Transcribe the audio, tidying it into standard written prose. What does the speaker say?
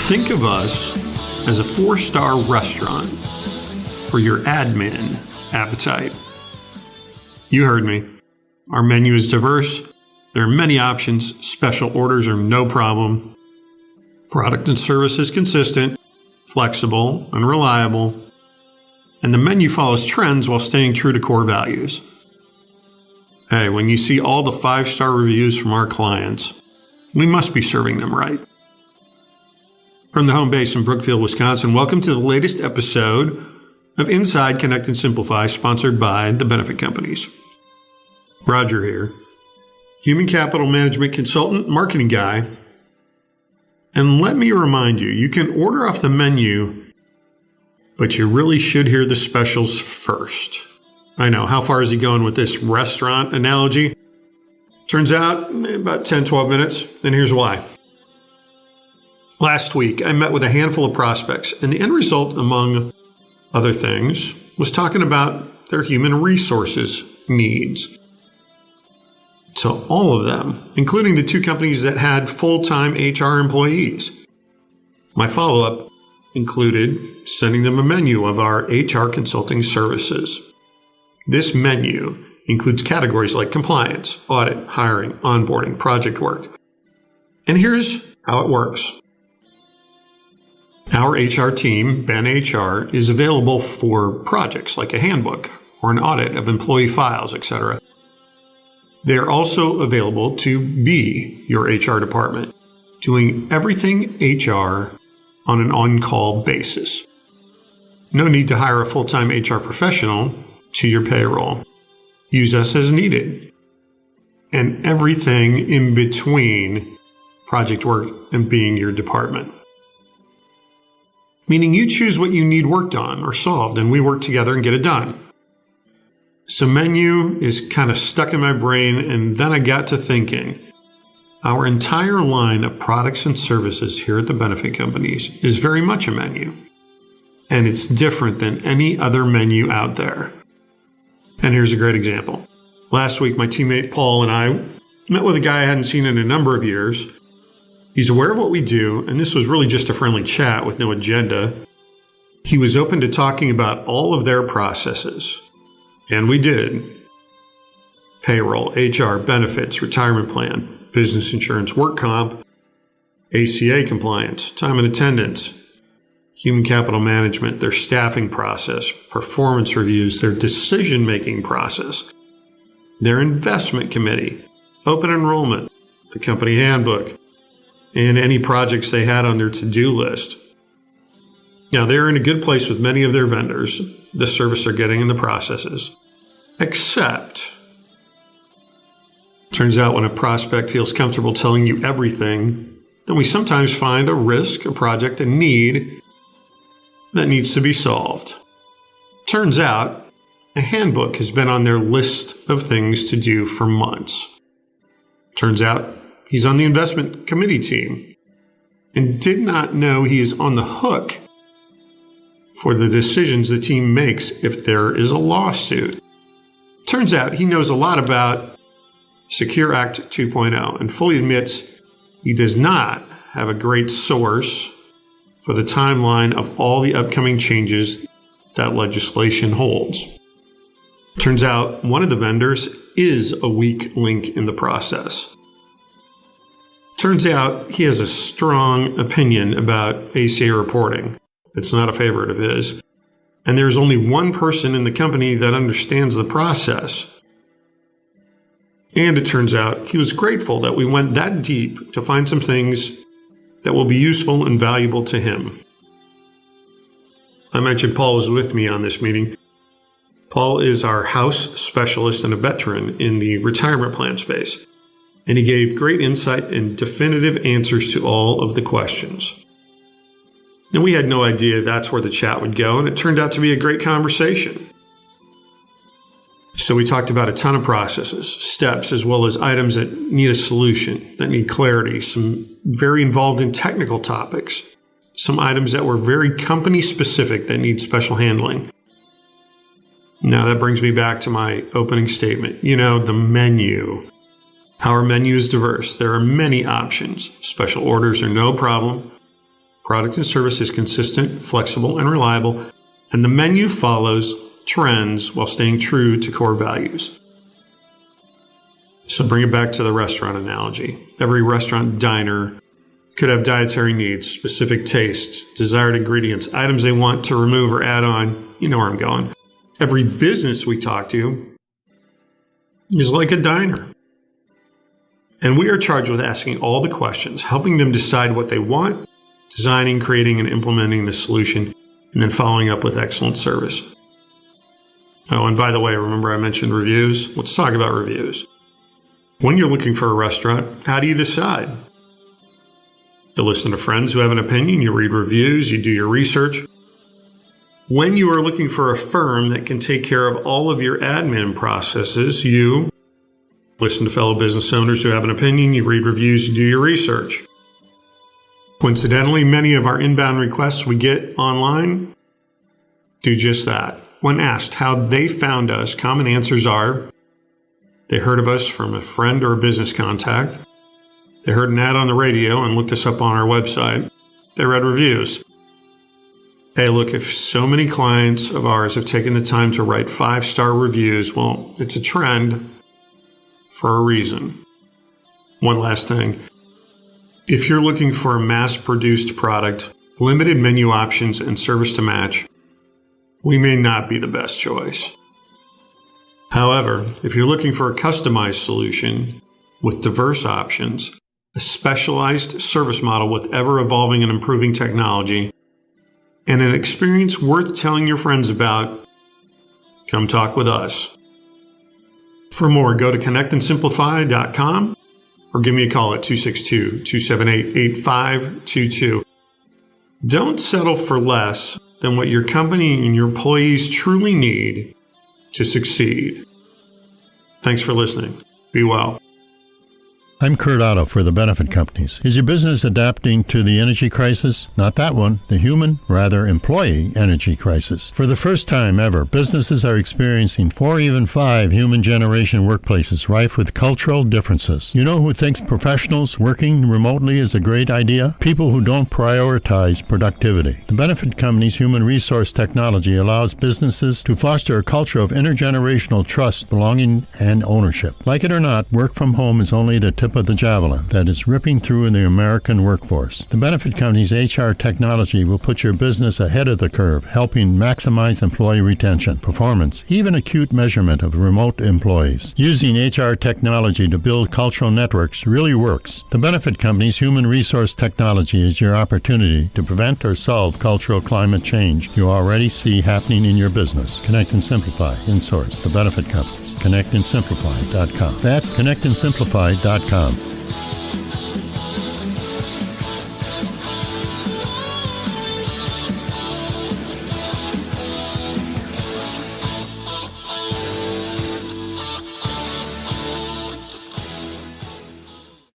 Think of us as a 4-star restaurant for your admin appetite. You heard me. Our menu is diverse. There are many options. Special orders are no problem. Product and service is consistent, flexible, and reliable. And the menu follows trends while staying true to core values. Hey, when you see all the 5-star reviews from our clients, we must be serving them right. From the home base in Brookfield, Wisconsin, welcome to the latest episode of Inside Connect and Simplify, sponsored by the Benefit Companies. Roger here, human capital management consultant, marketing guy. And let me remind you, you can order off the menu, but you really should hear the specials first. I know, how far is he going with this restaurant analogy? Turns out, about 10, 12 minutes, and here's why. Last week, I met with a handful of prospects, and the end result, among other things, was talking about their human resources needs. To all of them, including the 2 companies that had full-time HR employees. My follow-up included sending them a menu of our HR consulting services. This menu includes categories like compliance, audit, hiring, onboarding, project work. And here's how it works. Our HR team, Ben HR, is available for projects like a handbook or an audit of employee files, etc. They are also available to be your HR department, doing everything HR on an on-call basis. No need to hire a full-time HR professional to your payroll. Use us as needed. And everything in between project work and being your department. Meaning you choose what you need worked on or solved, and we work together and get it done. So menu is kind of stuck in my brain, and then I got to thinking, our entire line of products and services here at the Benefit Companies is very much a menu. And it's different than any other menu out there. And here's a great example. Last week, my teammate Paul and I met with a guy I hadn't seen in a number of years. He's aware of what we do, and this was really just a friendly chat with no agenda. He was open to talking about all of their processes. And we did. Payroll, HR, benefits, retirement plan, business insurance, work comp, ACA compliance, time and attendance, human capital management, their staffing process, performance reviews, their decision-making process, their investment committee, open enrollment, the company handbook, and any projects they had on their to-do list. Now, they're in a good place with many of their vendors, the service they're getting, and the processes. Except, turns out when a prospect feels comfortable telling you everything, then we sometimes find a risk, a project, a need that needs to be solved. Turns out, a handbook has been on their list of things to do for months. Turns out, he's on the investment committee team and did not know he is on the hook for the decisions the team makes if there is a lawsuit. Turns out he knows a lot about Secure Act 2.0 and fully admits he does not have a great source for the timeline of all the upcoming changes that legislation holds. Turns out one of the vendors is a weak link in the process. Turns out he has a strong opinion about ACA reporting. It's not a favorite of his. And there's only one person in the company that understands the process. And it turns out he was grateful that we went that deep to find some things that will be useful and valuable to him. I mentioned Paul was with me on this meeting. Paul is our house specialist and a veteran in the retirement plan space. And he gave great insight and definitive answers to all of the questions. And we had no idea that's where the chat would go, and it turned out to be a great conversation. So we talked about a ton of processes, steps, as well as items that need a solution, that need clarity, some very involved in technical topics, some items that were very company specific that need special handling. Now that brings me back to my opening statement. The menu. Our menu is diverse. There are many options. Special orders are no problem. product and service is consistent, flexible, and reliable, and the menu follows trends while staying true to core values. So bring it back to the restaurant analogy. Every restaurant diner could have dietary needs, specific tastes, desired ingredients, items they want to remove or add on. You know where I'm going. Every business we talk to is like a diner. And we are charged with asking all the questions, helping them decide what they want, designing, creating, and implementing the solution, and then following up with excellent service. Oh, and by the way, remember I mentioned reviews? Let's talk about reviews. When you're looking for a restaurant, how do you decide? You listen to friends who have an opinion, you read reviews, you do your research. When you are looking for a firm that can take care of all of your admin processes, you listen to fellow business owners who have an opinion, you read reviews, you do your research. Coincidentally, many of our inbound requests we get online do just that. When asked how they found us, common answers are they heard of us from a friend or a business contact. They heard an ad on the radio and looked us up on our website. They read reviews. Hey, look, if so many clients of ours have taken the time to write 5-star reviews, well, it's a trend for a reason. One last thing. If you're looking for a mass-produced product, limited menu options, and service to match, we may not be the best choice. However, if you're looking for a customized solution with diverse options, a specialized service model with ever-evolving and improving technology, and an experience worth telling your friends about, come talk with us. For more, go to connectandsimplify.com or give me a call at 262-278-8522. Don't settle for less than what your company and your employees truly need to succeed. Thanks for listening. Be well. I'm Kurt Otto for the Benefit Companies. Is your business adapting to the energy crisis? Not that one. The human, rather employee energy crisis. For the first time ever, businesses are experiencing 4, even 5 human generation workplaces rife with cultural differences. You know who thinks professionals working remotely is a great idea? People who don't prioritize productivity. The Benefit Company's human resource technology allows businesses to foster a culture of intergenerational trust, belonging, and ownership. Like it or not, work from home is only the tip of the javelin that is ripping through in the American workforce. The Benefit Company's HR technology will put your business ahead of the curve, helping maximize employee retention, performance, even acute measurement of remote employees. Using HR technology to build cultural networks really works. The Benefit Company's human resource technology is your opportunity to prevent or solve cultural climate change you already see happening in your business. Connect and simplify. Insource. The Benefit Companies. connectandsimplify.com. That's connectandsimplify.com.